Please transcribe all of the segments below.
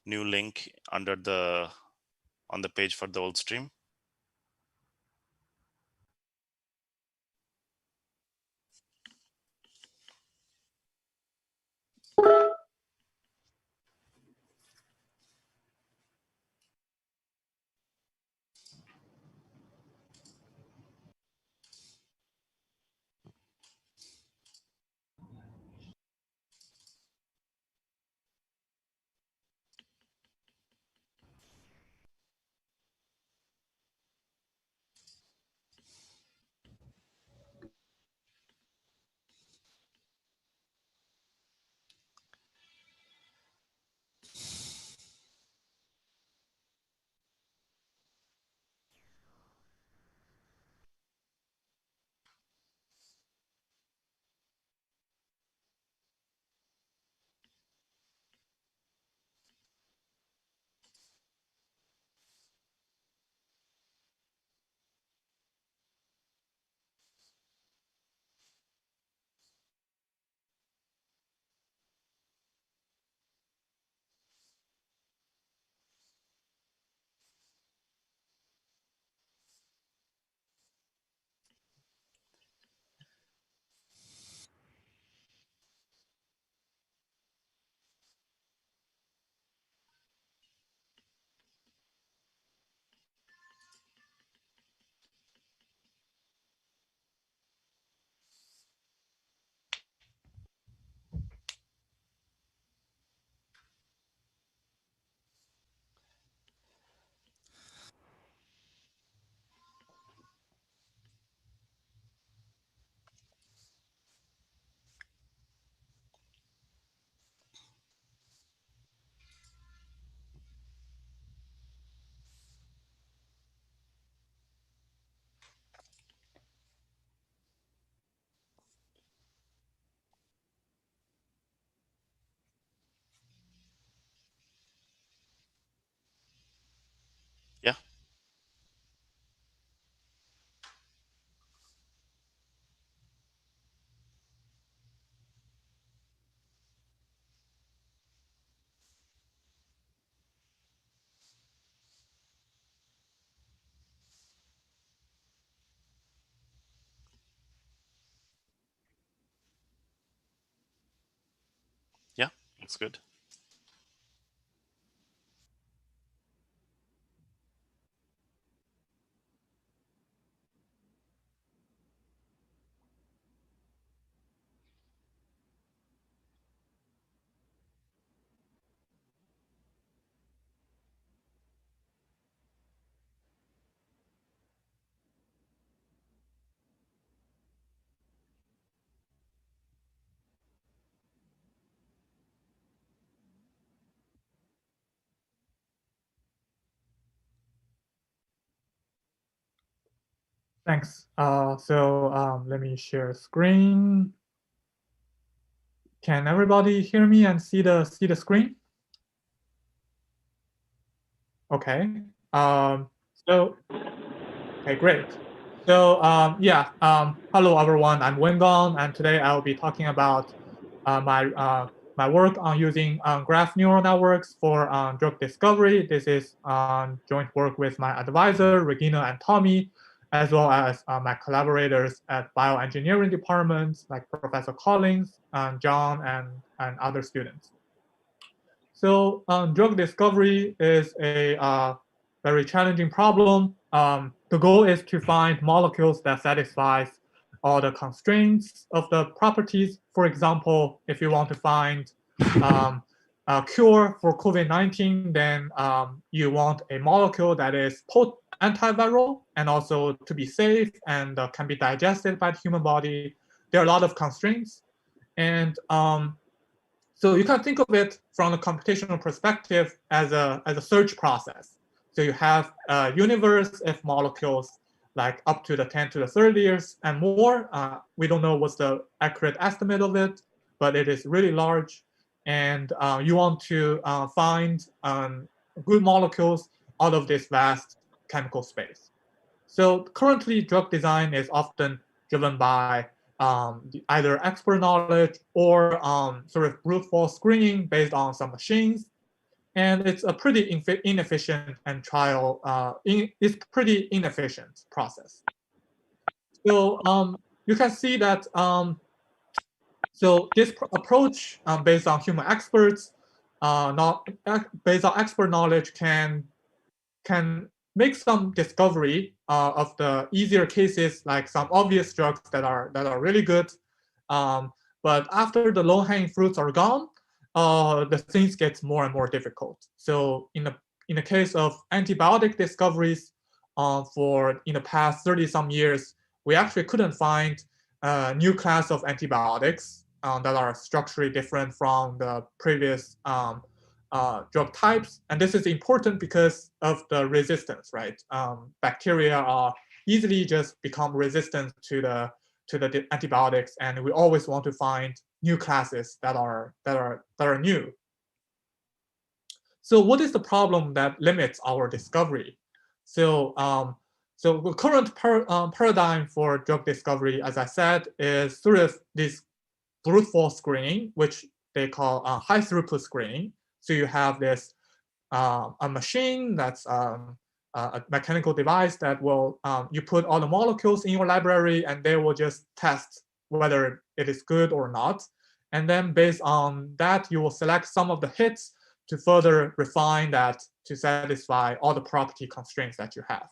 new link under the on the page for the old stream. Yeah. Yeah, looks good. Thanks. Let me share screen. Can everybody hear me and see the screen? Okay. So okay, great. Hello everyone. I'm Wengong, and today I'll be talking about my work on using graph neural networks for drug discovery. This is joint work with my advisor Regina and Tommy, as well as my collaborators at bioengineering departments like Professor Collins, John, and other students. So drug discovery is a very challenging problem. The goal is to find molecules that satisfies all the constraints of the properties. For example, if you want to find a cure for COVID-19, then you want a molecule that is antiviral and also to be safe and can be digested by the human body. There are a lot of constraints. And so you can think of it from a computational perspective as a search process. So you have a universe of molecules like up to the 10 to the 30th and more. We don't know what's the accurate estimate of it, but it is really large. And you want to find good molecules out of this vast chemical space. So currently, drug design is often driven by either expert knowledge or sort of brute force screening based on some machines. and it's a pretty inefficient and it's pretty inefficient process. So you can see that so this approach based on human experts, not based on expert knowledge, can make some discovery of the easier cases, like some obvious drugs that are really good. But after the low-hanging fruits are gone, the things get more and more difficult. So in the case of antibiotic discoveries, for in the past 30-some years, we actually couldn't find a new class of antibiotics that are structurally different from the previous drug types. And this is important because of the resistance, right? Bacteria are easily just become resistant to the antibiotics, and we always want to find new classes that are new. So what is the problem that limits our discovery? So so the current paradigm for drug discovery, as I said, is sort of this brute force screening, which they call high throughput screening. So you have this a machine that's a mechanical device that will you put all the molecules in your library, and they will just test whether it is good or not. And then based on that, you will select some of the hits to further refine that to satisfy all the property constraints that you have.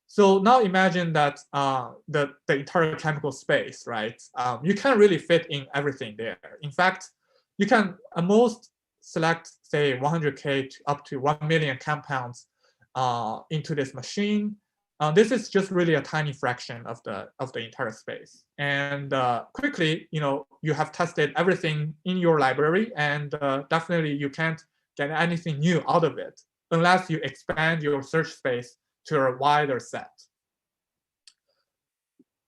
So now imagine that the entire chemical space, right? You can't really fit in everything there. In fact, you can at most select, say, 100K to up to 1 million compounds into this machine. This is just really a tiny fraction of the entire space. And quickly, you have tested everything in your library, and definitely you can't get anything new out of it unless you expand your search space to a wider set.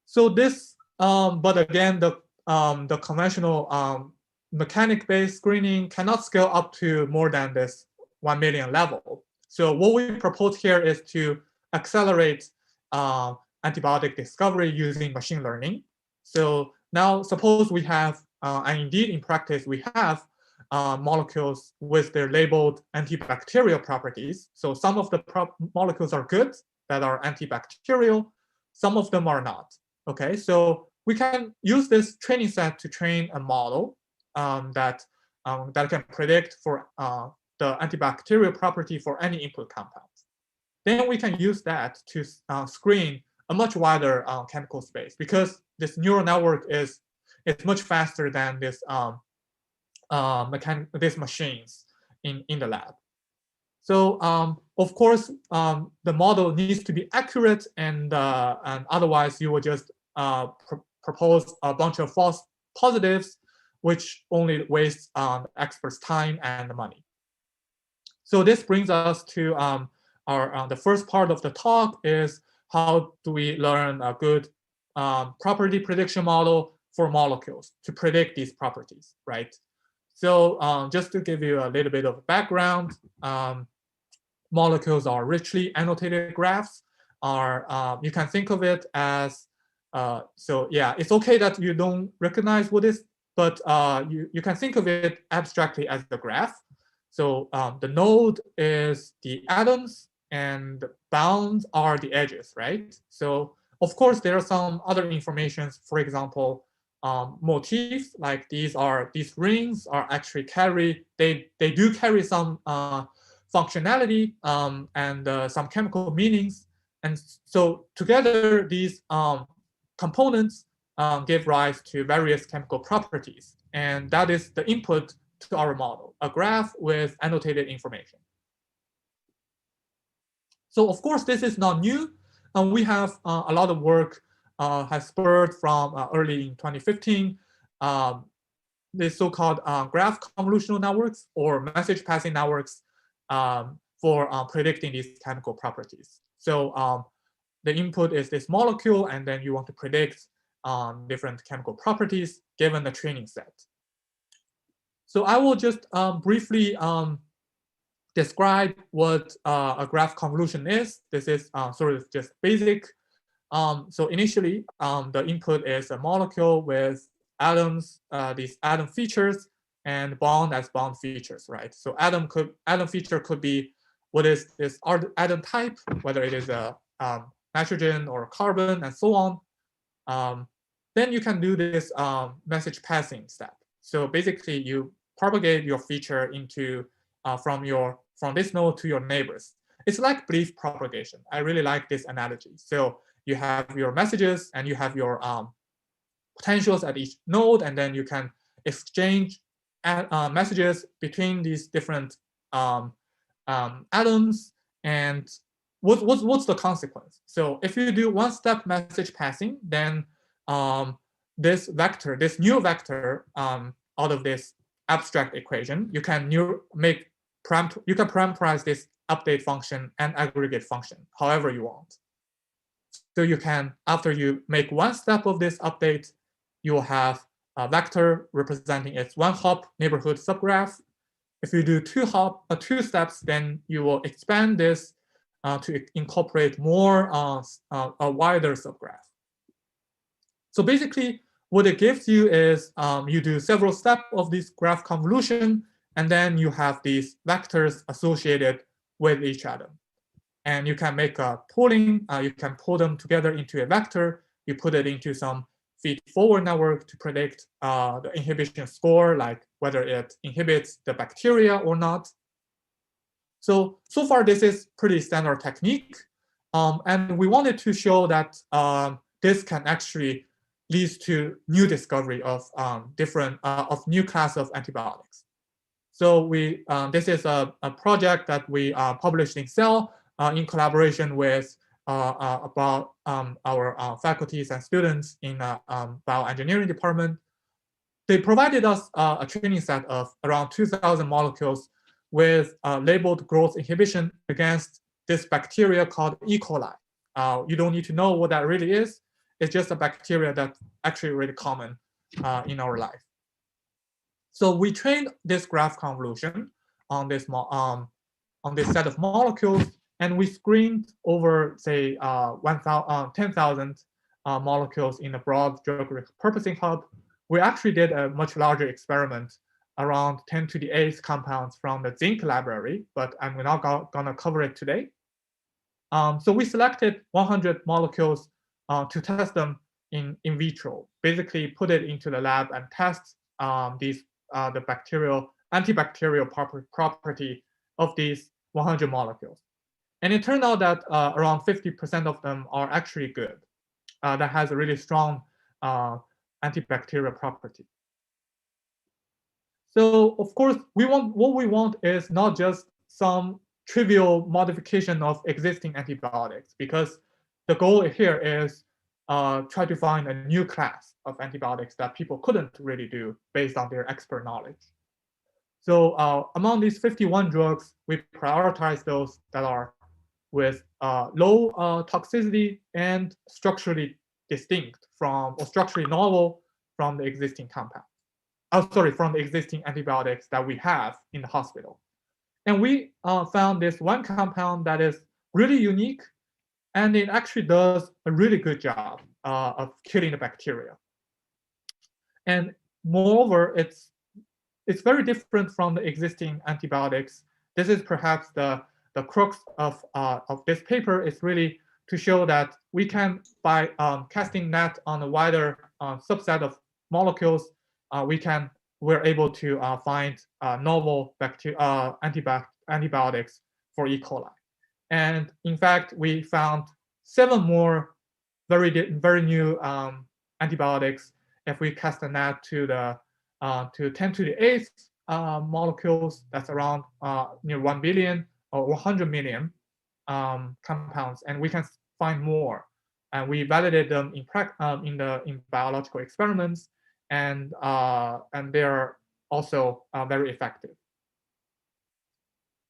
So this, but again, the conventional mechanic-based screening cannot scale up to more than this 1 million level. So what we propose here is to accelerate antibiotic discovery using machine learning. So now suppose we have, and indeed in practice we have, molecules with their labeled antibacterial properties. So some of the molecules are good, that are antibacterial, some of them are not. Okay, so we can use this training set to train a model that can predict for the antibacterial property for any input compounds. Then we can use that to screen a much wider chemical space, because this neural network is much faster than this these machines in the lab. So of course, the model needs to be accurate, and otherwise you will just propose a bunch of false positives, which only wastes experts' time and money. So this brings us to the first part of the talk, is how do we learn a good property prediction model for molecules to predict these properties, right? So just to give you a little bit of background, molecules are richly annotated graphs. You can think of it as, so yeah, it's okay that you don't recognize what is, but you can think of it abstractly as the graph. So the node is the atoms, and the bounds are the edges, right? So of course there are some other informations. For example, motifs, like these rings are actually they do carry some functionality and some chemical meanings. And so together these components give rise to various chemical properties. And that is the input to our model, a graph with annotated information. So of course, this is not new. We have a lot of work has spurred from early in 2015, the so-called graph convolutional networks or message passing networks for predicting these chemical properties. So the input is this molecule, and then you want to predict different chemical properties given the training set. So I will just briefly describe what a graph convolution is. This is sort of just basic. So initially, the input is a molecule with atoms, these atom features, and bond as bond features, right? So atom feature could be what is this atom type, whether it is a nitrogen or carbon and so on. Then you can do this message passing step. So basically you propagate your feature into from this node to your neighbors. It's like belief propagation. I really like this analogy. So you have your messages and you have your potentials at each node, and then you can exchange messages between these different atoms. And what's the consequence? So if you do one-step message passing, then this new vector out of this abstract equation, you can parameterize this update function and aggregate function however you want. So you can, after you make one step of this update, you will have a vector representing its one-hop neighborhood subgraph. If you do two steps, then you will expand this to incorporate more a wider subgraph. So basically, what it gives you is you do several steps of this graph convolution, and then you have these vectors associated with each atom. And you can make a pooling, you can pull them together into a vector, you put it into some feed-forward network to predict the inhibition score, like whether it inhibits the bacteria or not. So far, this is pretty standard technique. And we wanted to show that this can actually lead to new discovery of of new class of antibiotics. So this is a project that we published in Cell in collaboration with about our faculties and students in bioengineering department. They provided us a training set of around 2,000 molecules with labeled growth inhibition against this bacteria called E. coli. You don't need to know what that really is. It's just a bacteria that's actually really common in our life. So we trained this graph convolution on this set of molecules, and we screened over, say, 10,000 molecules in a broad drug repurposing hub. We actually did a much larger experiment, around 10 to the 8th compounds from the zinc library, but I'm not going to cover it today. So we selected 100 molecules to test them in vitro, basically put it into the lab and test the antibacterial property of these 100 molecules. And it turned out that around 50% of them are actually good. That has a really strong antibacterial property. So of course, what we want is not just some trivial modification of existing antibiotics, because the goal here is try to find a new class of antibiotics that people couldn't really do based on their expert knowledge. So among these 51 drugs, we prioritize those that are with low toxicity and structurally distinct from, or structurally novel from the existing compound. From the existing antibiotics that we have in the hospital. And we found this one compound that is really unique, and it actually does a really good job of killing the bacteria. And moreover, it's very different from the existing antibiotics. This is perhaps the crux of this paper, is really to show that we can, by casting net on a wider subset of molecules, we're able to find novel antibiotics for E. coli. And in fact, we found 7 more very new antibiotics if we cast a net to 10 to the 8th molecules. That's around near 1 billion or 100 million compounds, and we can find more. And we validate them in biological experiments, and they are also very effective.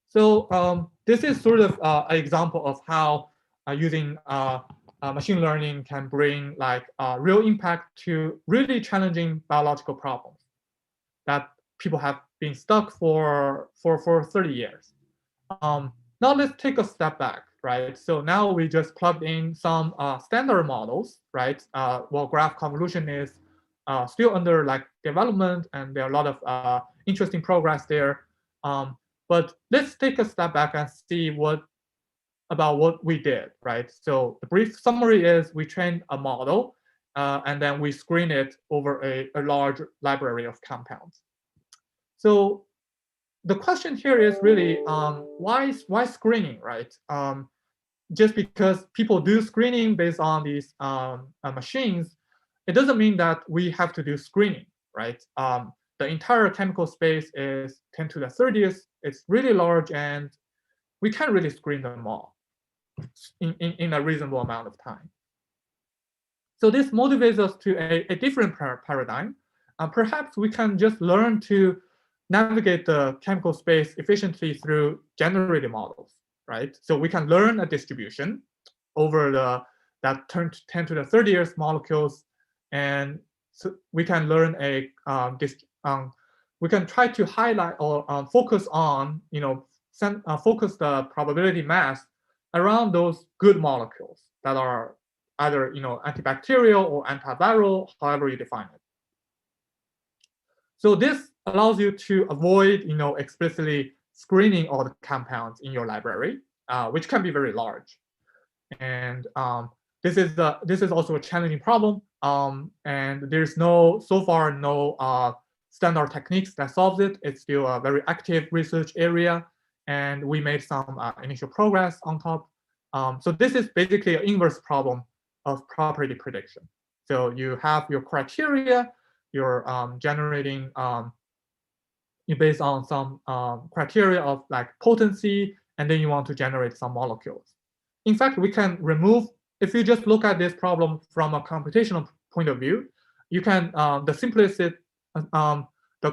So this is sort of an example of how using machine learning can bring real impact to really challenging biological problems that people have been stuck for 30 years. Now let's take a step back, right? So now we just plugged in some standard models, right? Well, graph convolution is still under like development, and there are a lot of interesting progress there. But let's take a step back and see what we did, right? So the brief summary is we trained a model, and then we screen it over a large library of compounds. So the question here is really why screening, right? Just because people do screening based on these machines, it doesn't mean that we have to do screening, right? The entire chemical space is 10 to the 30th. It's really large, and we can't really screen them all in a reasonable amount of time. So this motivates us to a different paradigm. Perhaps we can just learn to navigate the chemical space efficiently through generated models, right? So we can learn a distribution over that 10 to the 30th molecules, and so we can learn we can try to highlight or focus on, focus the probability mass around those good molecules that are either antibacterial or antiviral, however you define it. So this allows you to avoid explicitly screening all the compounds in your library, which can be very large. And this is also a challenging problem, and there's so far no standard techniques that solves it. It's still a very active research area, and we made some initial progress on top. So this is basically an inverse problem of property prediction. So you have your criteria, you're generating based on some criteria of like potency, and then you want to generate some molecules. In fact, we can remove, if you just look at this problem from a computational point of view, you can, the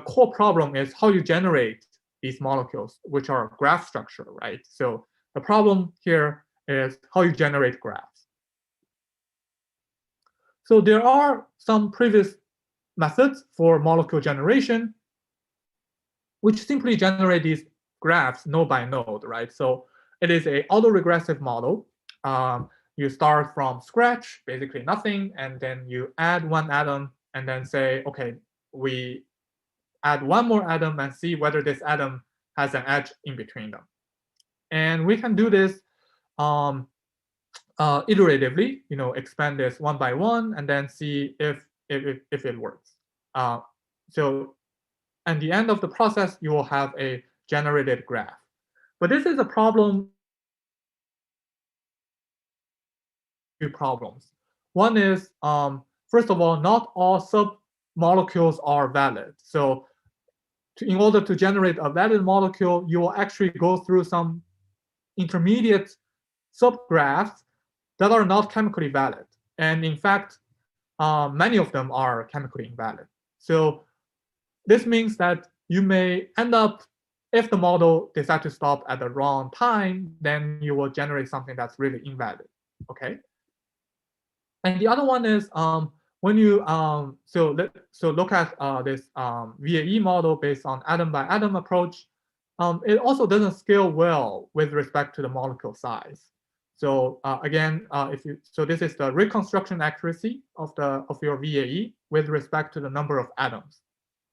core problem is how you generate these molecules, which are graph structure, right? So the problem here is how you generate graphs. So there are some previous methods for molecule generation, which simply generate these graphs node by node, right? So it is an autoregressive model. You start from scratch, basically nothing, and then you add one atom and then say, okay, we add one more atom and see whether this atom has an edge in between them. And we can do this iteratively, expand this one by one and then see if it works. So at the end of the process, you will have a generated graph. But this is a problem. Two problems. One is, first of all, not all sub-molecules are valid. So in order to generate a valid molecule, you will actually go through some intermediate subgraphs that are not chemically valid. And in fact, many of them are chemically invalid. So this means that you may end up, if the model decides to stop at the wrong time, then you will generate something that's really invalid, okay? And the other one is when you, so look at this VAE model based on atom by atom approach, it also doesn't scale well with respect to the molecule size. So again, so this is the reconstruction accuracy of your VAE with respect to the number of atoms.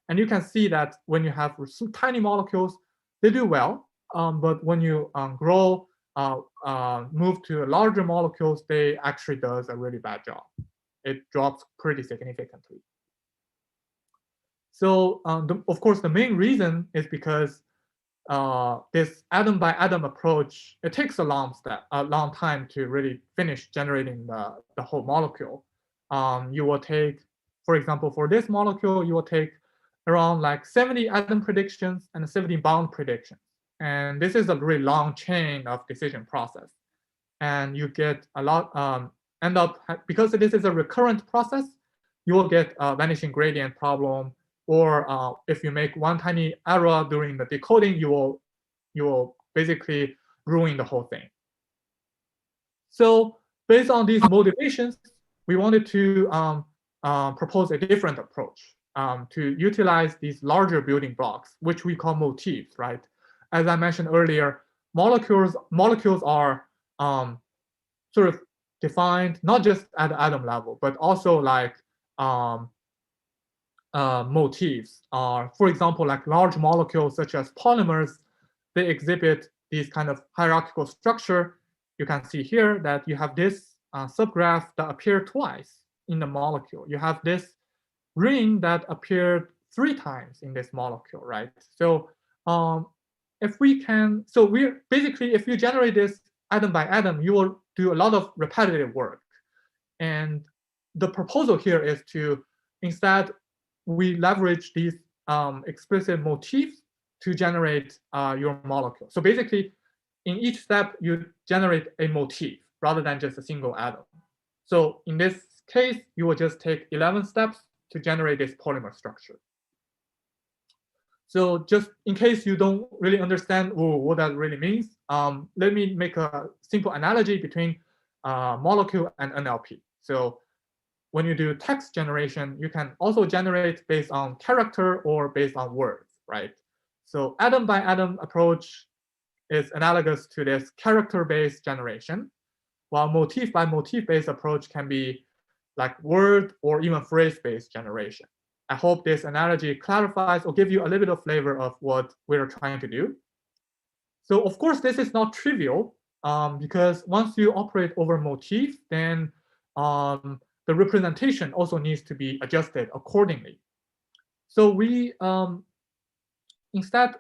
And you can see that when you have tiny molecules, they do well. But when you move to larger molecules, they actually does a really bad job. It drops pretty significantly. So of course, the main reason is because this atom by atom approach, it takes a long time to really finish generating the whole molecule. You will take, for example, for this molecule, you will take around like 70 atom predictions and 70 bound predictions. And this is a really long chain of decision process. And you get a lot, because this is a recurrent process, you will get a vanishing gradient problem, or if you make one tiny error during the decoding, you will basically ruin the whole thing. So based on these motivations, we wanted to propose a different approach to utilize these larger building blocks, which we call motifs, right? As I mentioned earlier, molecules are sort of defined not just at the atom level, but also like motifs are, for example, like large molecules such as polymers, they exhibit these kind of hierarchical structure. You can see here that you have this subgraph that appeared twice in the molecule. You have this ring that appeared 3 times in this molecule, right? So if we can, so we're basically, if you generate this atom by atom, you will do a lot of repetitive work. And the proposal here is to, instead, we leverage these explicit motifs to generate your molecule. So basically, in each step, you generate a motif rather than just a single atom. So in this case, you will just take 11 steps to generate this polymer structure. So just in case you don't really understand what that really means, let me make a simple analogy between molecule and NLP. So when you do text generation, you can also generate based on character or based on words, right? So atom by atom approach is analogous to this character-based generation, while motif by motif-based approach can be like word or even phrase-based generation. I hope this analogy clarifies or give you a little bit of flavor of what we're trying to do. So of course, this is not trivial because once you operate over motif, then the representation also needs to be adjusted accordingly. So we instead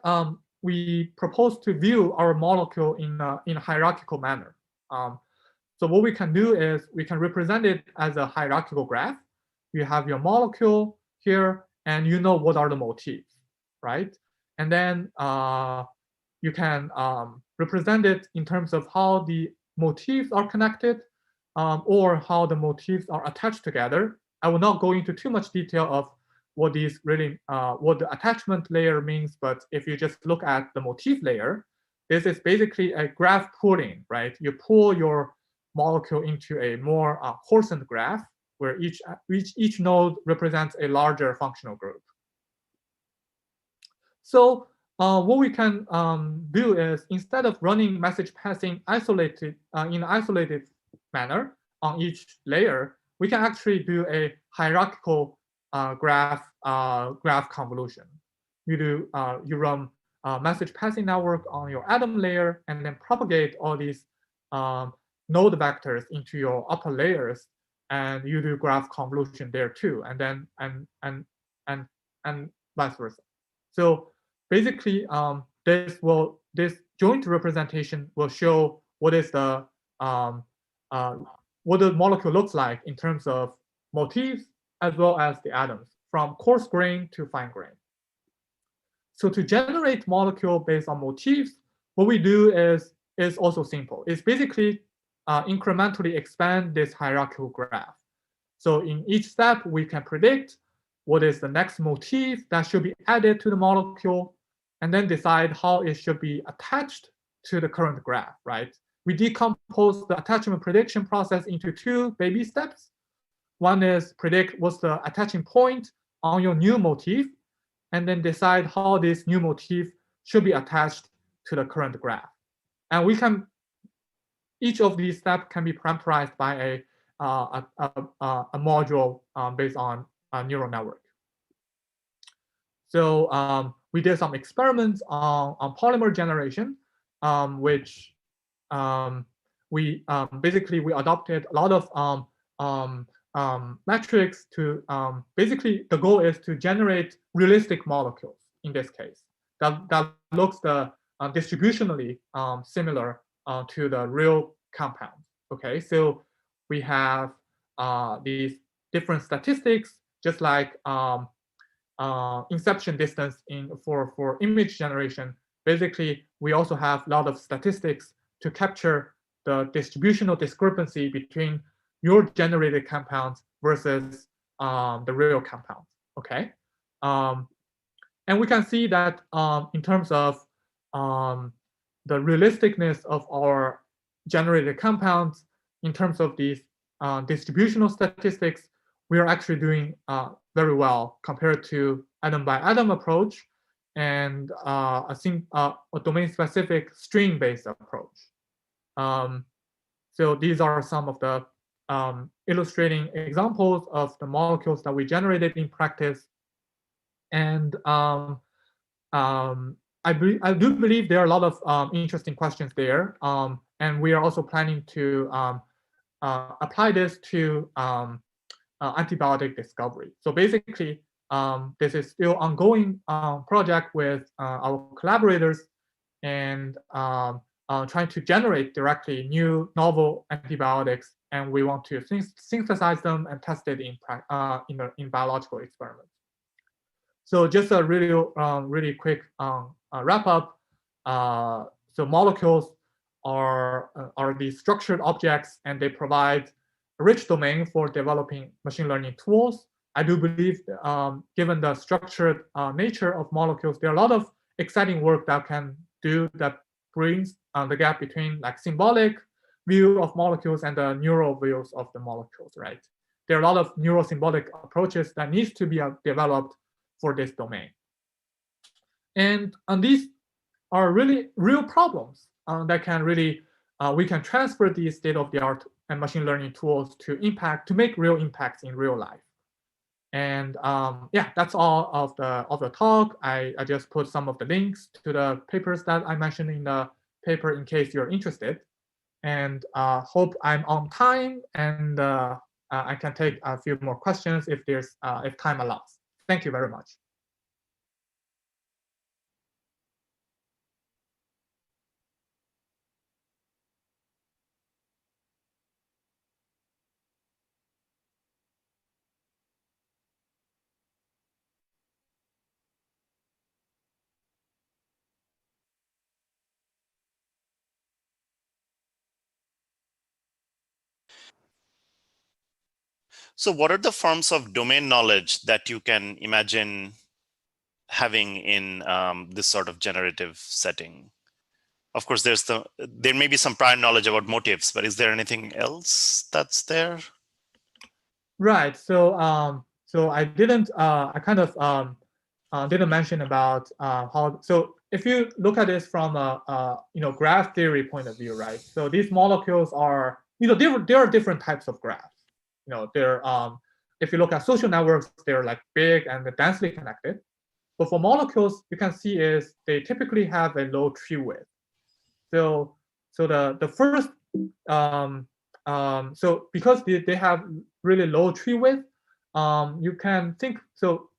we propose to view our molecule in a hierarchical manner. So what we can do is we can represent it as a hierarchical graph. You have your molecule here, and you know what are the motifs, right? And then you can represent it in terms of how the motifs are connected or how the motifs are attached together. I will not go into too much detail of what these really, what the attachment layer means, but if you just look at the motif layer, this is basically a graph pooling, right? You pool your molecule into a more coarsened graph where each node represents a larger functional group. So what we can do is, instead of running message passing isolated in an isolated manner on each layer, we can actually do a hierarchical graph convolution. You run message passing network on your atom layer and then propagate all these node vectors into your upper layers, and you do graph convolution there too, and then and vice versa. So basically, this joint representation will show what is the what the molecule looks like in terms of motifs as well as the atoms, from coarse grain to fine grain. So to generate molecule based on motifs, what we do is also simple. It's basically incrementally expand this hierarchical graph. So in each step, we can predict what is the next motif that should be added to the molecule, and then decide how it should be attached to the current graph, right? We decompose the attachment prediction process into 2 baby steps. One is predict what's the attaching point on your new motif, and then decide how this new motif should be attached to the current graph. And we can, each of these steps can be parameterized by a module based on a neural network. So we did some experiments on polymer generation, which we basically we adopted a lot of metrics to basically the goal is to generate realistic molecules in this case that looks distributionally similar to the real compound. Okay, so we have these different statistics, just like inception distance for image generation. Basically, we also have a lot of statistics to capture the distributional discrepancy between your generated compounds versus the real compounds. Okay, and we can see that in terms of the realisticness of our generated compounds, in terms of these distributional statistics, we are actually doing very well compared to atom by atom approach and a domain-specific string-based approach. So these are some of the illustrating examples of the molecules that we generated in practice. And I do believe there are a lot of interesting questions there. And we are also planning to apply this to antibiotic discovery. So basically, this is still ongoing project with our collaborators and trying to generate directly new novel antibiotics, and we want to synthesize them and test it in biological experiments. So just a really quick wrap up. So molecules are these structured objects, and they provide a rich domain for developing machine learning tools. I do believe, given the structured nature of molecules, there are a lot of exciting work that can do that brings the gap between like symbolic view of molecules and the neural views of the molecules, right? There are a lot of neurosymbolic approaches that needs to be developed for this domain. And these are really real problems that can really, we can transfer these state-of-the-art and machine learning tools to make real impacts in real life. And yeah, that's all of the talk. I just put some of the links to the papers that I mentioned in the paper in case you're interested. And hope I'm on time, and I can take a few more questions if time allows. Thank you very much. So what are the forms of domain knowledge that you can imagine having in this sort of generative setting? Of course, there may be some prior knowledge about motifs, but is there anything else that's there? Right. So so I didn't I kind of didn't mention about how. So if you look at this from a graph theory point of view, right? So these molecules are, there are different types of graphs. They're if you look at social networks, they're like big and densely connected. But for molecules, you can see is they typically have a low tree width. So the first so because they have really low tree width, you can think, so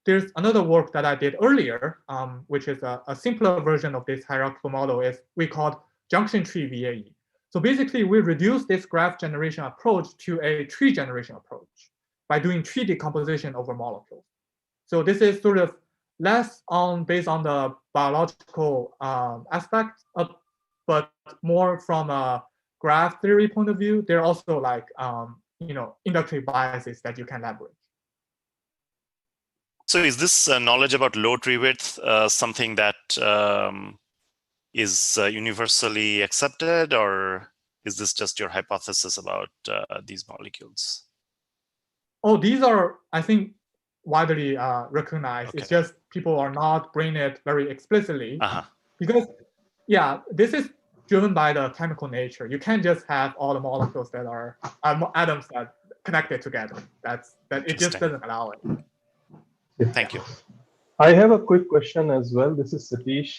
there's another work that I did earlier, which is a simpler version of this hierarchical model, is we called junction tree VAE. So basically, we reduce this graph generation approach to a tree generation approach by doing tree decomposition over molecules. So this is sort of less based on the biological aspect, but more from a graph theory point of view. There are also like inductive biases that you can leverage. So is this knowledge about low tree width something that is universally accepted, or is this just your hypothesis about these molecules? Oh, these are, I think, widely recognized. Okay. It's just people are not bringing it very explicitly because, yeah, this is driven by the chemical nature. You can't just have all the molecules that are atoms that connected together. That it just doesn't allow it. Thank you. I have a quick question as well. This is Satish.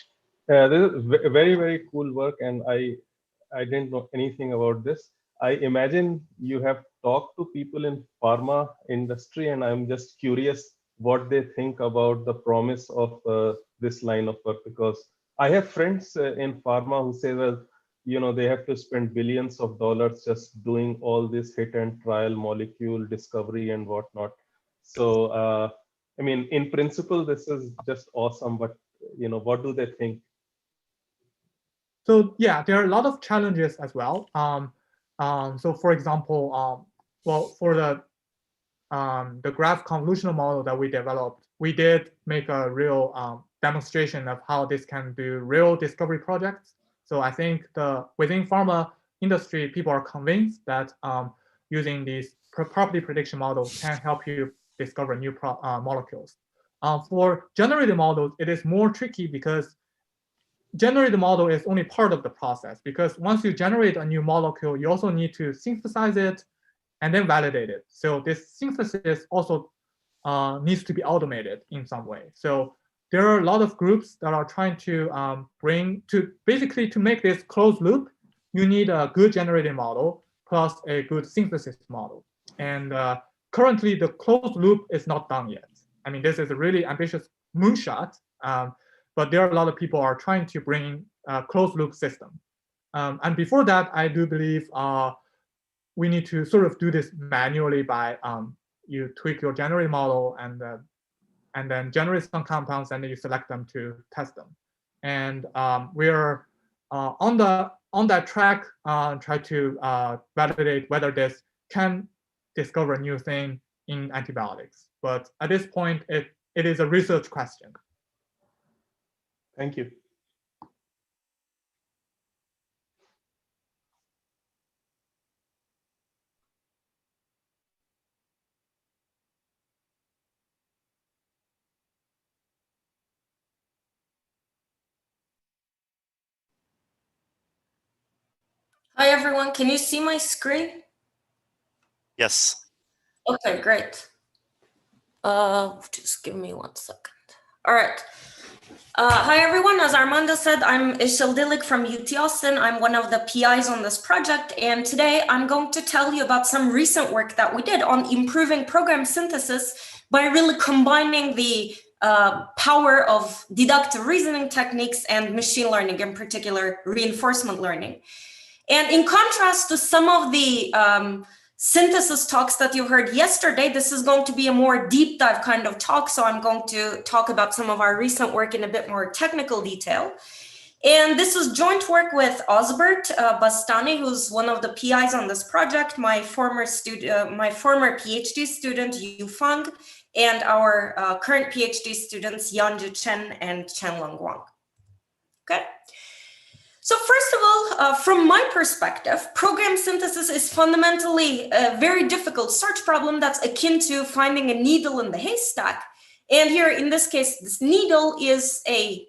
This is very, very cool work, and I didn't know anything about this. I imagine you have talked to people in pharma industry, and I'm just curious what they think about the promise of this line of work, because I have friends in pharma who say, well, they have to spend billions of dollars just doing all this hit and trial molecule discovery and whatnot. So, I mean, in principle, this is just awesome, but what do they think? So yeah, there are a lot of challenges as well. So for example, well, for the graph convolutional model that we developed, we did make a real demonstration of how this can do real discovery projects. So I think within pharma industry, people are convinced that using these property prediction models can help you discover new molecules. For generated models, it is more tricky because generated model is only part of the process, because once you generate a new molecule, you also need to synthesize it and then validate it. So this synthesis also needs to be automated in some way. So there are a lot of groups that are trying to basically to make this closed loop, you need a good generating model plus a good synthesis model. And currently the closed loop is not done yet. I mean, this is a really ambitious moonshot, but there are a lot of people are trying to bring a closed loop system. And before that, I do believe we need to sort of do this manually by you tweak your generating model and then generate some compounds and then you select them to test them. And we're on that track, try to validate whether this can discover a new thing in antibiotics. But at this point, it is a research question. Thank you. Hi, everyone. Can you see my screen? Yes. Okay, great. Just give me 1 second. All right. Hi, everyone. As Armando said, I'm Ishil Dilik from UT Austin. I'm one of the PIs on this project. And today I'm going to tell you about some recent work that we did on improving program synthesis by really combining the power of deductive reasoning techniques and machine learning, in particular, reinforcement learning. And in contrast to some of the synthesis talks that you heard yesterday, this is going to be a more deep dive kind of talk. So I'm going to talk about some of our recent work in a bit more technical detail. And this is joint work with Osbert Bastani, who's one of the PIs on this project, my former PhD student, Yu Fang, and our current PhD students, Yanju Chen and Chenlong Wang. Okay. So first of all, from my perspective, program synthesis is fundamentally a very difficult search problem that's akin to finding a needle in the haystack. And here, in this case, this needle is a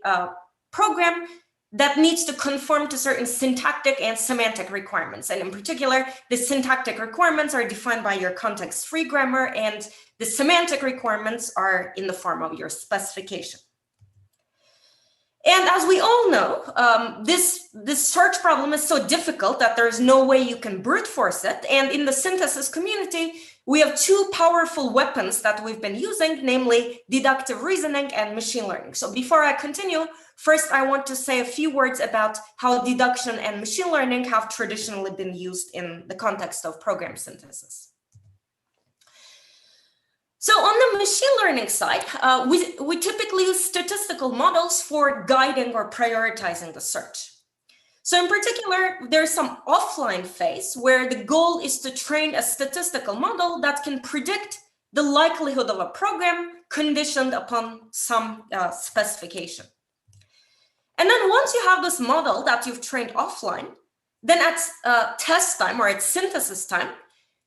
program that needs to conform to certain syntactic and semantic requirements. And in particular, the syntactic requirements are defined by your context-free grammar, and the semantic requirements are in the form of your specification. And as we all know, this search problem is so difficult that there's no way you can brute force it. And in the synthesis community, we have two powerful weapons that we've been using, namely deductive reasoning and machine learning. So before I continue, first I want to say a few words about how deduction and machine learning have traditionally been used in the context of program synthesis. So on the machine learning side, we typically use statistical models for guiding or prioritizing the search. So in particular, there's some offline phase where the goal is to train a statistical model that can predict the likelihood of a program conditioned upon some specification. And then once you have this model that you've trained offline, then at test time or at synthesis time,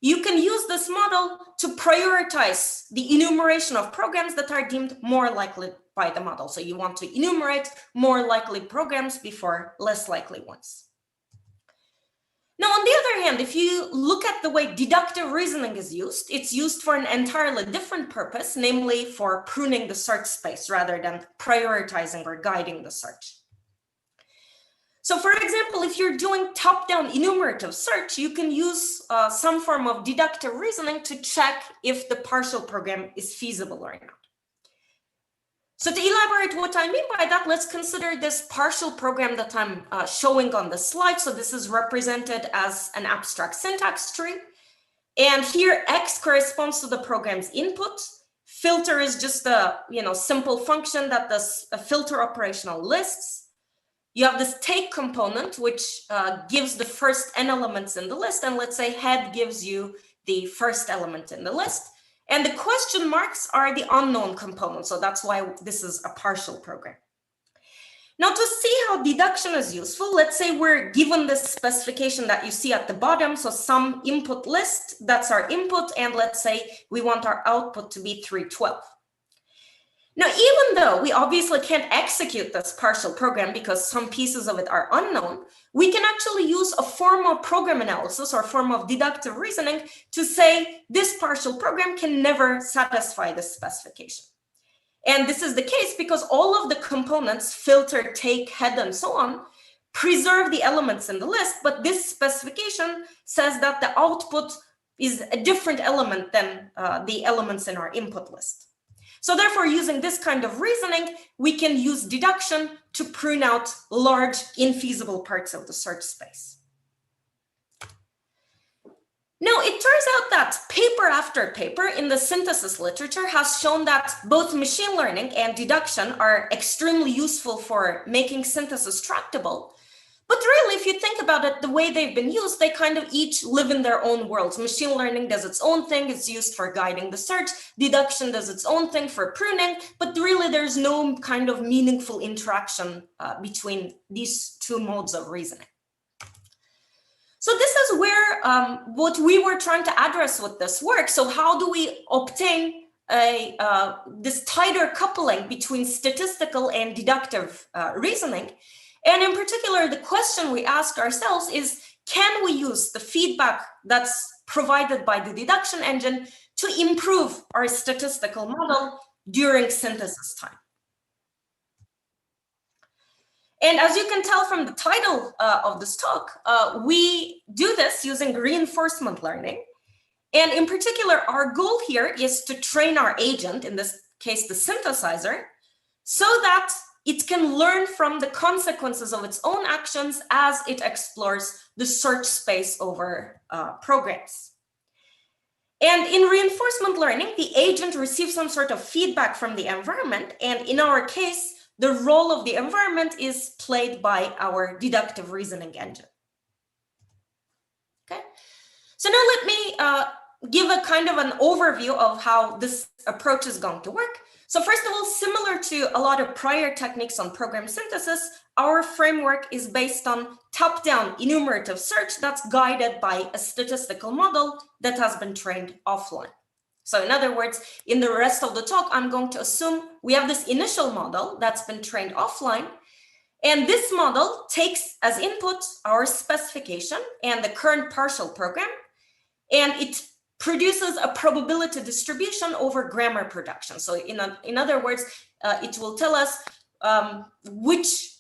you can use this model to prioritize the enumeration of programs that are deemed more likely by the model. So you want to enumerate more likely programs before less likely ones. Now, on the other hand, if you look at the way deductive reasoning is used, it's used for an entirely different purpose, namely for pruning the search space rather than prioritizing or guiding the search. So for example, if you're doing top-down enumerative search, you can use some form of deductive reasoning to check if the partial program is feasible or not. So to elaborate what I mean by that, let's consider this partial program that I'm showing on the slide. So this is represented as an abstract syntax tree. And here X corresponds to the program's input. Filter is just a simple function that does a filter operational lists. You have this take component, which gives the first n elements in the list. And let's say head gives you the first element in the list. And the question marks are the unknown component. So that's why this is a partial program. Now to see how deduction is useful, let's say we're given this specification that you see at the bottom. So some input list, that's our input. And let's say we want our output to be 312. Now, even though we obviously can't execute this partial program because some pieces of it are unknown, we can actually use a form of program analysis or form of deductive reasoning to say this partial program can never satisfy this specification. And this is the case because all of the components, filter, take, head, and so on, preserve the elements in the list, but this specification says that the output is a different element than the elements in our input list. So therefore, using this kind of reasoning, we can use deduction to prune out large, infeasible parts of the search space. Now, it turns out that paper after paper in the synthesis literature has shown that both machine learning and deduction are extremely useful for making synthesis tractable. But really, if you think about it, the way they've been used, they kind of each live in their own worlds. Machine learning does its own thing. It's used for guiding the search. Deduction does its own thing for pruning. But really, there's no kind of meaningful interaction between these two modes of reasoning. So this is where what we were trying to address with this work. So how do we obtain this tighter coupling between statistical and deductive reasoning? And in particular, the question we ask ourselves is, can we use the feedback that's provided by the deduction engine to improve our statistical model during synthesis time? And as you can tell from the title of this talk, we do this using reinforcement learning. And in particular, our goal here is to train our agent, in this case, the synthesizer, so that it can learn from the consequences of its own actions as it explores the search space over programs. And in reinforcement learning, the agent receives some sort of feedback from the environment. And in our case, the role of the environment is played by our deductive reasoning engine. Okay, so now let me give a kind of an overview of how this approach is going to work. So first of all, similar to a lot of prior techniques on program synthesis, our framework is based on top-down enumerative search that's guided by a statistical model that has been trained offline. So in other words, in the rest of the talk, I'm going to assume we have this initial model that's been trained offline. And this model takes as input our specification and the current partial program, and it produces a probability distribution over grammar production. So in other words, it will tell us which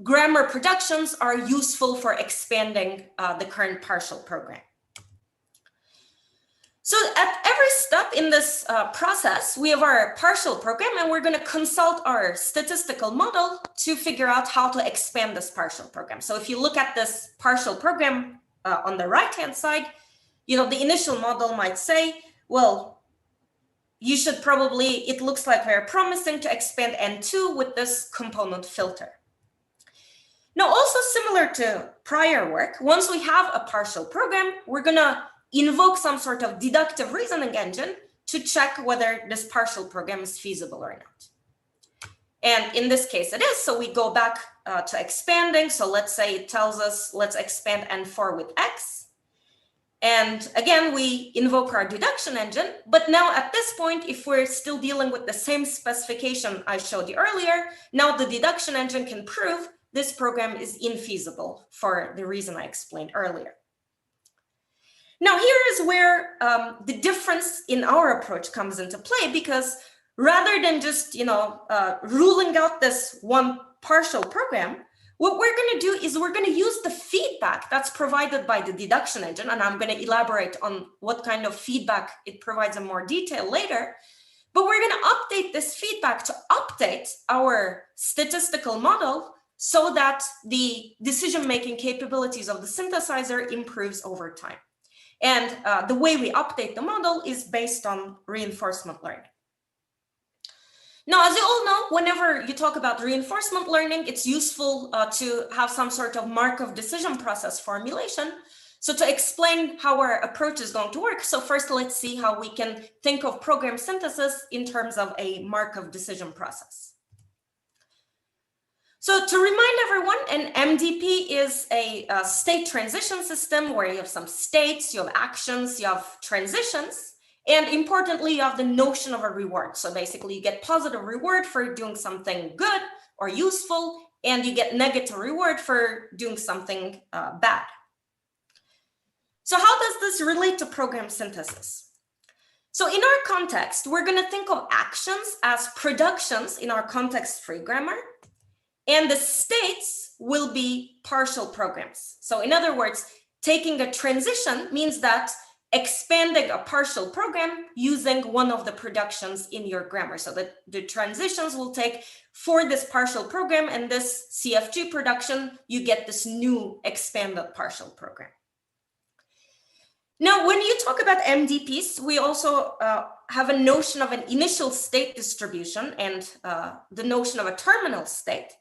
grammar productions are useful for expanding the current partial program. So at every step in this process, we have our partial program, and we're going to consult our statistical model to figure out how to expand this partial program. So if you look at this partial program on the right-hand side, the initial model might say, well, you should probably, it looks like very promising to expand N2 with this component filter. Now, also similar to prior work, once we have a partial program, we're going to invoke some sort of deductive reasoning engine to check whether this partial program is feasible or not. And in this case, it is. So we go back to expanding. So let's say it tells us, let's expand N4 with X. And again, we invoke our deduction engine. But now at this point, if we're still dealing with the same specification I showed you earlier, now the deduction engine can prove this program is infeasible for the reason I explained earlier. Now, here is where the difference in our approach comes into play, because rather than just, ruling out this one partial program, what we're going to do is we're going to use the feedback that's provided by the deduction engine, and I'm going to elaborate on what kind of feedback it provides in more detail later. But we're going to update this feedback to update our statistical model so that the decision-making capabilities of the synthesizer improves over time. And the way we update the model is based on reinforcement learning. Now, as you all know, whenever you talk about reinforcement learning, it's useful to have some sort of Markov decision process formulation. So to explain how our approach is going to work, so first let's see how we can think of program synthesis in terms of a Markov decision process. So to remind everyone, an MDP is a state transition system where you have some states, you have actions, you have transitions. And importantly, you have the notion of a reward. So basically you get positive reward for doing something good or useful, and you get negative reward for doing something bad. So how does this relate to program synthesis? So in our context, we're going to think of actions as productions in our context-free grammar, and the states will be partial programs. So in other words, taking a transition means that expanding a partial program using one of the productions in your grammar. So that the transitions will take for this partial program, and this CFG production, you get this new expanded partial program. Now, when you talk about MDPs, we also have a notion of an initial state distribution and the notion of a terminal state.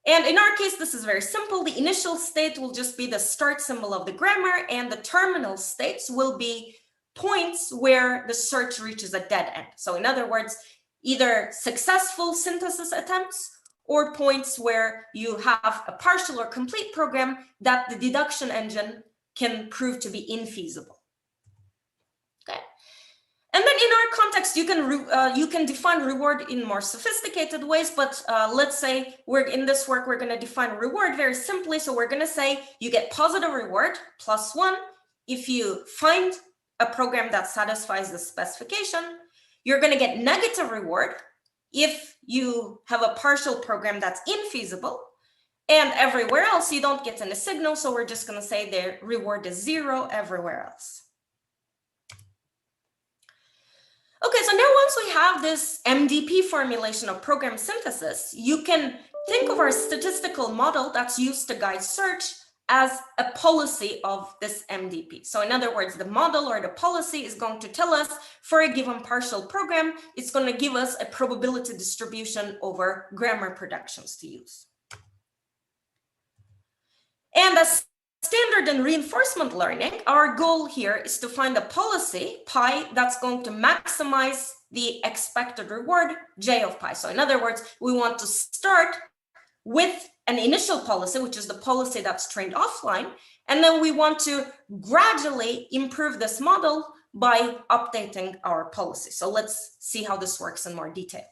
And in our case, this is very simple. The initial state will just be the start symbol of the grammar, and the terminal states will be points where the search reaches a dead end. So in other words, either successful synthesis attempts or points where you have a partial or complete program that the deduction engine can prove to be infeasible. Okay. And then in our context, you can define reward in more sophisticated ways, but let's say in this work, we're going to define reward very simply. So we're going to say you get positive reward +1 if you find a program that satisfies the specification. You're going to get negative reward if you have a partial program that's infeasible, and everywhere else you don't get any signal. So we're just going to say the reward is 0 everywhere else. Okay, so now once we have this MDP formulation of program synthesis, you can think of our statistical model that's used to guide search as a policy of this MDP. So in other words, the model or the policy is going to tell us for a given partial program, it's going to give us a probability distribution over grammar productions to use. And as standard and reinforcement learning, our goal here is to find a policy, pi, that's going to maximize the expected reward, j of pi. So in other words, we want to start with an initial policy, which is the policy that's trained offline, and then we want to gradually improve this model by updating our policy. So let's see how this works in more detail.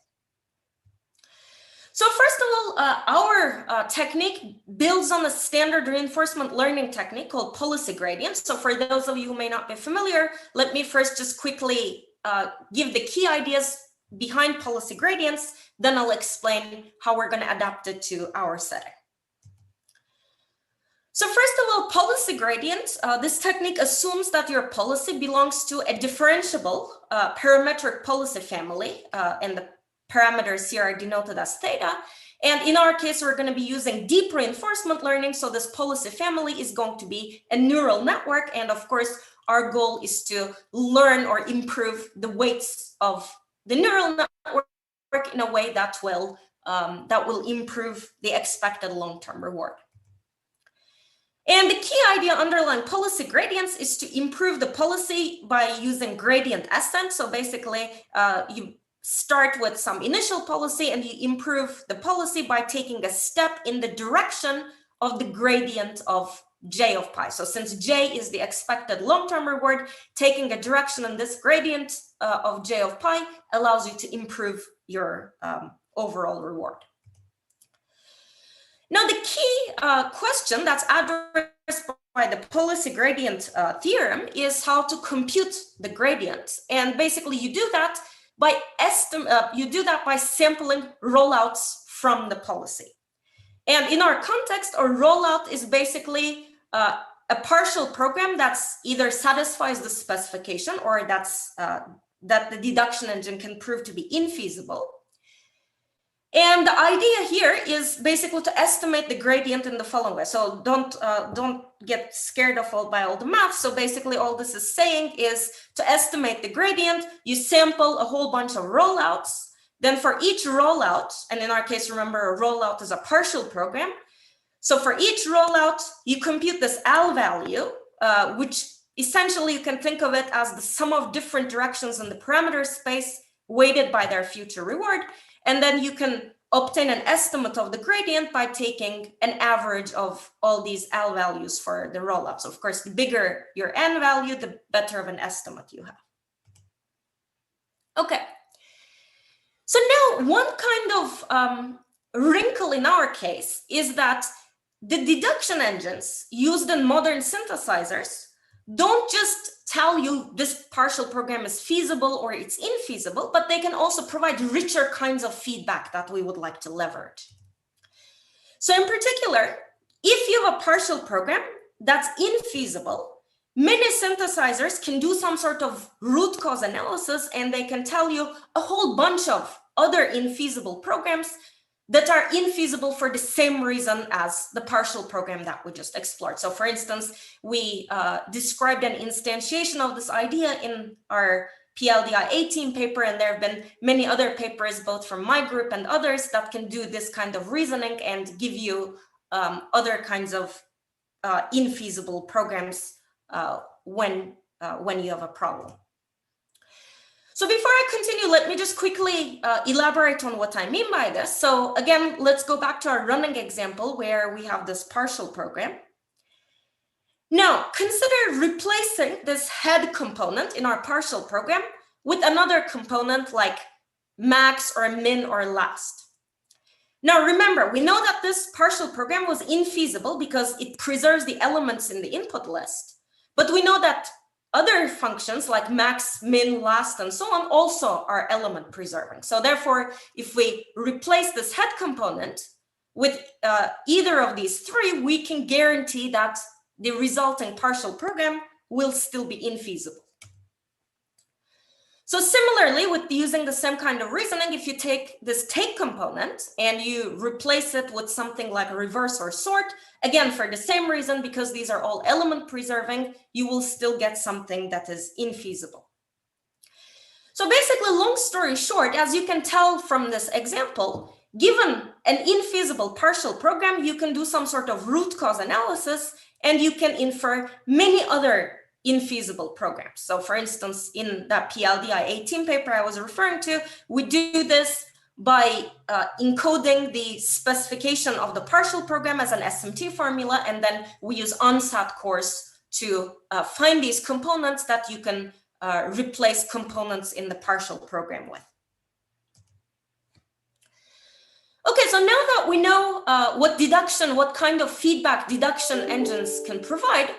So first of all, our technique builds on a standard reinforcement learning technique called policy gradients. So for those of you who may not be familiar, let me first just quickly give the key ideas behind policy gradients, then I'll explain how we're going to adapt it to our setting. So first of all, policy gradient, this technique assumes that your policy belongs to a differentiable parametric policy family, and the parameters here are denoted as theta. And in our case, we're going to be using deep reinforcement learning. So this policy family is going to be a neural network. And of course, our goal is to learn or improve the weights of the neural network in a way that will improve the expected long-term reward. And the key idea underlying policy gradients is to improve the policy by using gradient ascent. So basically, you start with some initial policy and you improve the policy by taking a step in the direction of the gradient of j of pi. So since j is the expected long-term reward, taking a direction in this gradient of j of pi allows you to improve your overall reward. Now, the key question that's addressed by the policy gradient theorem is how to compute the gradient. And basically, you do that by sampling rollouts from the policy. And in our context, a rollout is basically a partial program that's either satisfies the specification or that the deduction engine can prove to be infeasible. And the idea here is basically to estimate the gradient in the following way. So don't get scared of by all the math. So basically all this is saying is to estimate the gradient, you sample a whole bunch of rollouts. Then for each rollout, and in our case, remember a rollout is a partial program. So for each rollout, you compute this L value, which essentially you can think of it as the sum of different directions in the parameter space weighted by their future reward. And then you can obtain an estimate of the gradient by taking an average of all these L values for the rollouts. Of course, the bigger your N value, the better of an estimate you have. Okay. So now one kind of wrinkle in our case is that the deduction engines used in modern synthesizers don't just tell you this partial program is feasible or it's infeasible, but they can also provide richer kinds of feedback that we would like to leverage. So in particular, if you have a partial program that's infeasible, many synthesizers can do some sort of root cause analysis, and they can tell you a whole bunch of other infeasible programs that are infeasible for the same reason as the partial program that we just explored. So for instance, we described an instantiation of this idea in our PLDI 18 paper, and there have been many other papers, both from my group and others, that can do this kind of reasoning and give you other kinds of infeasible programs when you have a problem. So before I continue, let me just quickly elaborate on what I mean by this. So again, let's go back to our running example where we have this partial program. Now, consider replacing this head component in our partial program with another component like max or min or last. Now, remember, we know that this partial program was infeasible because it preserves the elements in the input list. But we know that other functions like max, min, last, and so on also are element preserving. So therefore, if we replace this head component with either of these three, we can guarantee that the resulting partial program will still be infeasible. So similarly, with using the same kind of reasoning, if you take this take component and you replace it with something like reverse or sort, again, for the same reason, because these are all element preserving, you will still get something that is infeasible. So basically, long story short, as you can tell from this example, given an infeasible partial program, you can do some sort of root cause analysis, and you can infer many other infeasible programs. So for instance, in that PLDI 18 paper I was referring to, we do this by encoding the specification of the partial program as an SMT formula, and then we use ONSAT cores to find these components that you can replace components in the partial program with. Okay, so now that we know what kind of feedback deduction engines can provide,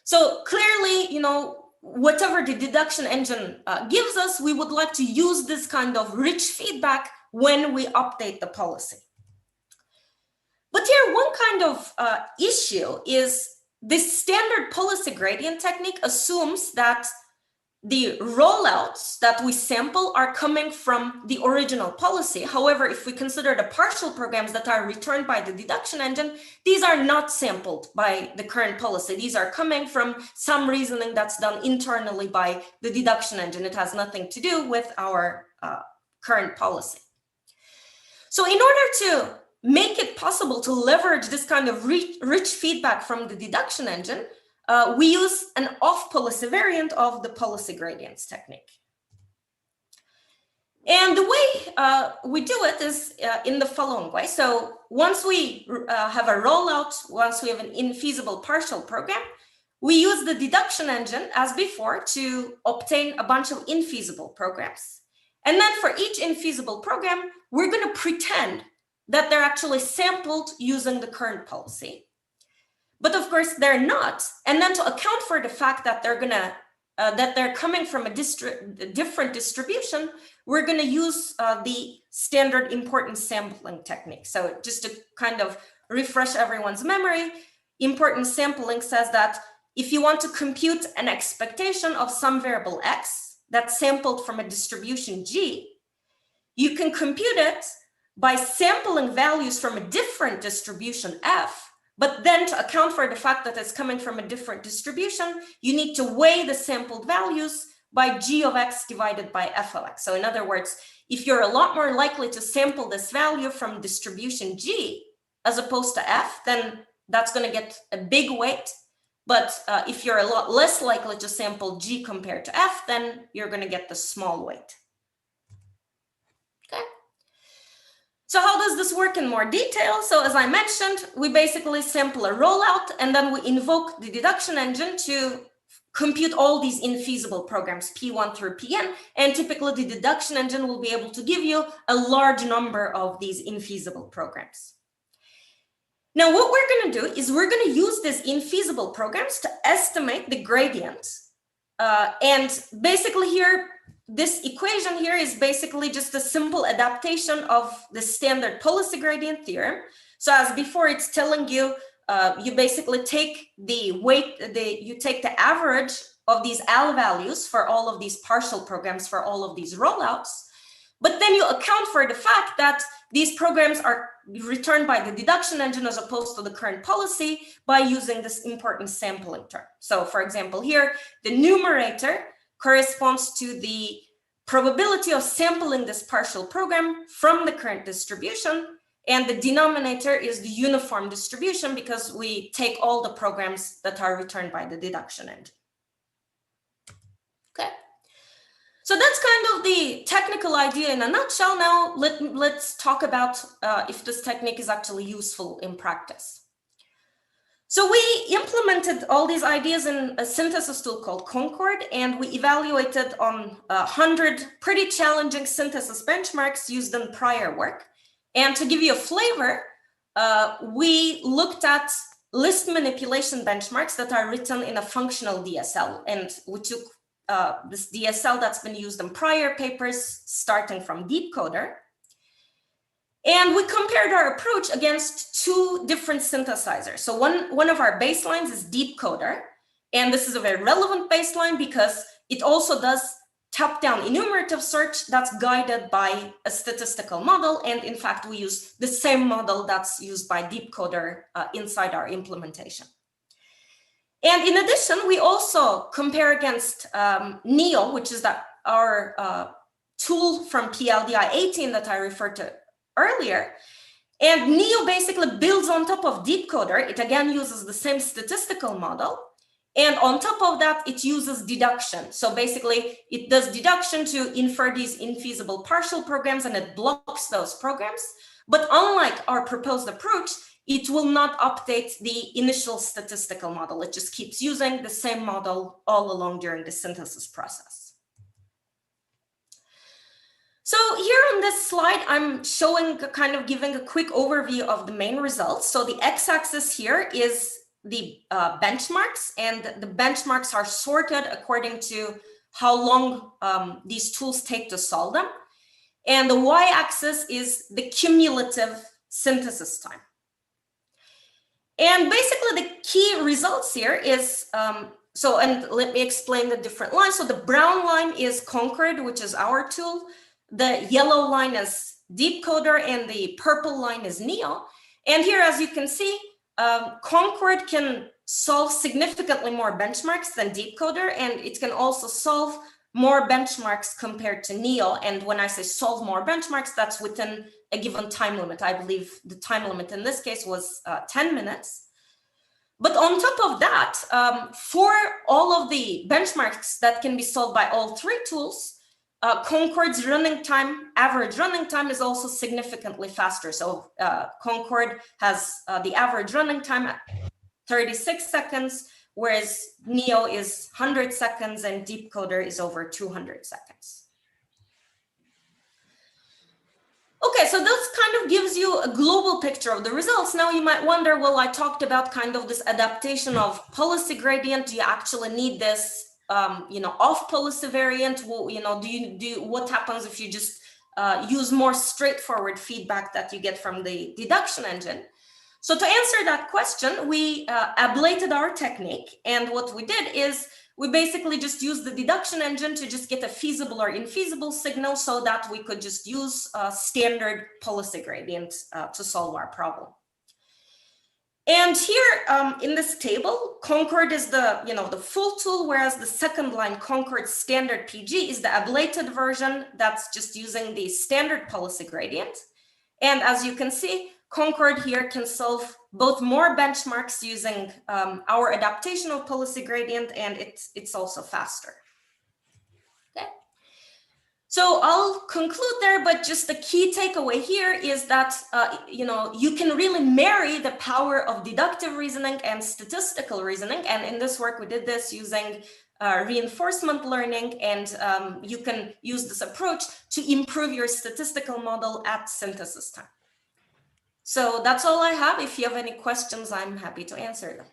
so clearly, you know, whatever the deduction engine gives us, we would like to use this kind of rich feedback when we update the policy. But here, one kind of issue is this standard policy gradient technique assumes that the rollouts that we sample are coming from the original policy. However, if we consider the partial programs that are returned by the deduction engine, these are not sampled by the current policy. These are coming from some reasoning that's done internally by the deduction engine. It has nothing to do with our current policy. So in order to make it possible to leverage this kind of rich feedback from the deduction engine, we use an off-policy variant of the policy gradients technique. And the way we do it is in the following way. So once we have a rollout, once we have an infeasible partial program, we use the deduction engine as before to obtain a bunch of infeasible programs. And then for each infeasible program, we're going to pretend that they're actually sampled using the current policy. But of course, they're not. And then to account for the fact that they're coming from a different distribution, we're going to use the standard importance sampling technique. So just to kind of refresh everyone's memory, importance sampling says that if you want to compute an expectation of some variable x that's sampled from a distribution G, you can compute it by sampling values from a different distribution F. But then to account for the fact that it's coming from a different distribution, you need to weigh the sampled values by G of X divided by F of X. So in other words, if you're a lot more likely to sample this value from distribution G as opposed to F, then that's going to get a big weight. But if you're a lot less likely to sample G compared to F, then you're going to get the small weight. Okay. So how does this work in more detail? So as I mentioned, we basically sample a rollout and then we invoke the deduction engine to compute all these infeasible programs, P1 through Pn, and typically the deduction engine will be able to give you a large number of these infeasible programs. Now, what we're going to do is we're going to use these infeasible programs to estimate the gradient. And basically here, this equation here is basically just a simple adaptation of the standard policy gradient theorem. So as before, it's telling you, you basically take the weight, you take the average of these L values for all of these partial programs for all of these rollouts, but then you account for the fact that these programs are returned by the deduction engine as opposed to the current policy by using this important sampling term. So for example, here, the numerator corresponds to the probability of sampling this partial program from the current distribution, and the denominator is the uniform distribution because we take all the programs that are returned by the deduction engine. Okay. So that's kind of the technical idea in a nutshell. Now let's talk about if this technique is actually useful in practice. So we implemented all these ideas in a synthesis tool called Concord, and we evaluated on 100 pretty challenging synthesis benchmarks used in prior work. And to give you a flavor, we looked at list manipulation benchmarks that are written in a functional DSL, and we took this DSL that's been used in prior papers, starting from DeepCoder. And we compared our approach against two different synthesizers. So one of our baselines is DeepCoder, and this is a very relevant baseline because it also does top-down enumerative search that's guided by a statistical model. And in fact, we use the same model that's used by DeepCoder inside our implementation. And in addition, we also compare against NEO, which is our tool from PLDI 18 that I referred to earlier. And NEO basically builds on top of DeepCoder. It again uses the same statistical model. And on top of that, it uses deduction. So basically, it does deduction to infer these infeasible partial programs, and it blocks those programs. But unlike our proposed approach, it will not update the initial statistical model. It just keeps using the same model all along during the synthesis process. So here on this slide, I'm showing kind of giving a quick overview of the main results. So the x-axis here is the benchmarks, and the benchmarks are sorted according to how long these tools take to solve them. And the y-axis is the cumulative synthesis time. And basically the key results here is, and let me explain the different lines. So the brown line is Concord, which is our tool. The yellow line is DeepCoder, and the purple line is NEO. And here, as you can see, Concord can solve significantly more benchmarks than DeepCoder, and it can also solve more benchmarks compared to NEO. And when I say solve more benchmarks, that's within a given time limit. I believe the time limit in this case was 10 minutes. But on top of that, for all of the benchmarks that can be solved by all three tools, Concord's running time, average running time, is also significantly faster. So Concord has the average running time at 36 seconds, whereas NEO is 100 seconds and DeepCoder is over 200 seconds. Okay, so this kind of gives you a global picture of the results. Now you might wonder, well, I talked about kind of this adaptation of policy gradient. Do you actually need this off policy variant? Well, what happens if you just use more straightforward feedback that you get from the deduction engine? So to answer that question, we ablated our technique, and what we did is we basically just used the deduction engine to just get a feasible or infeasible signal so that we could just use standard policy gradient to solve our problem. And here in this table, Concord is the full tool, whereas the second line, Concord standard PG, is the ablated version that's just using the standard policy gradient. And as you can see, Concord here can solve both more benchmarks using our adaptation of policy gradient, and it's also faster. Okay. So I'll conclude there, but just the key takeaway here is that you can really marry the power of deductive reasoning and statistical reasoning. And in this work, we did this using reinforcement learning, and you can use this approach to improve your statistical model at synthesis time. So that's all I have. If you have any questions, I'm happy to answer them.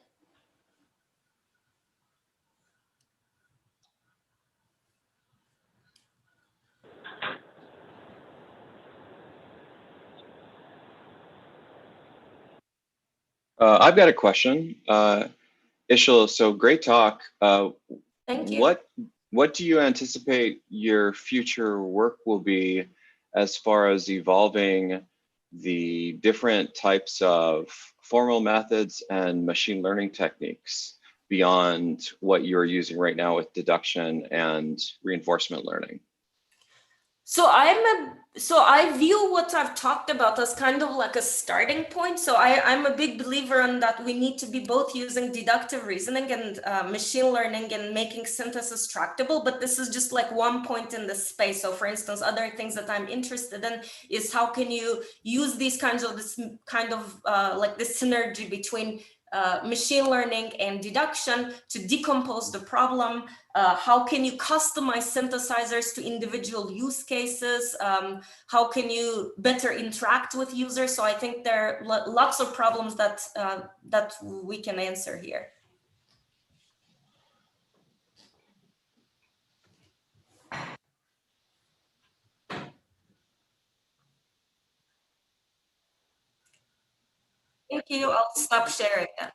I've got a question. Ishil, so great talk. Thank you. What do you anticipate your future work will be as far as evolving the different types of formal methods and machine learning techniques beyond what you're using right now with deduction and reinforcement learning? So I view what I've talked about as kind of like a starting point. So I'm a big believer in that we need to be both using deductive reasoning and machine learning and making synthesis tractable, but this is just like one point in the space. So for instance, other things that I'm interested in is how can you use these kinds of this synergy between machine learning and deduction to decompose the problem. How can you customize synthesizers to individual use cases? How can you better interact with users? So I think there are lots of problems that that we can answer here. Thank you. I'll stop sharing that.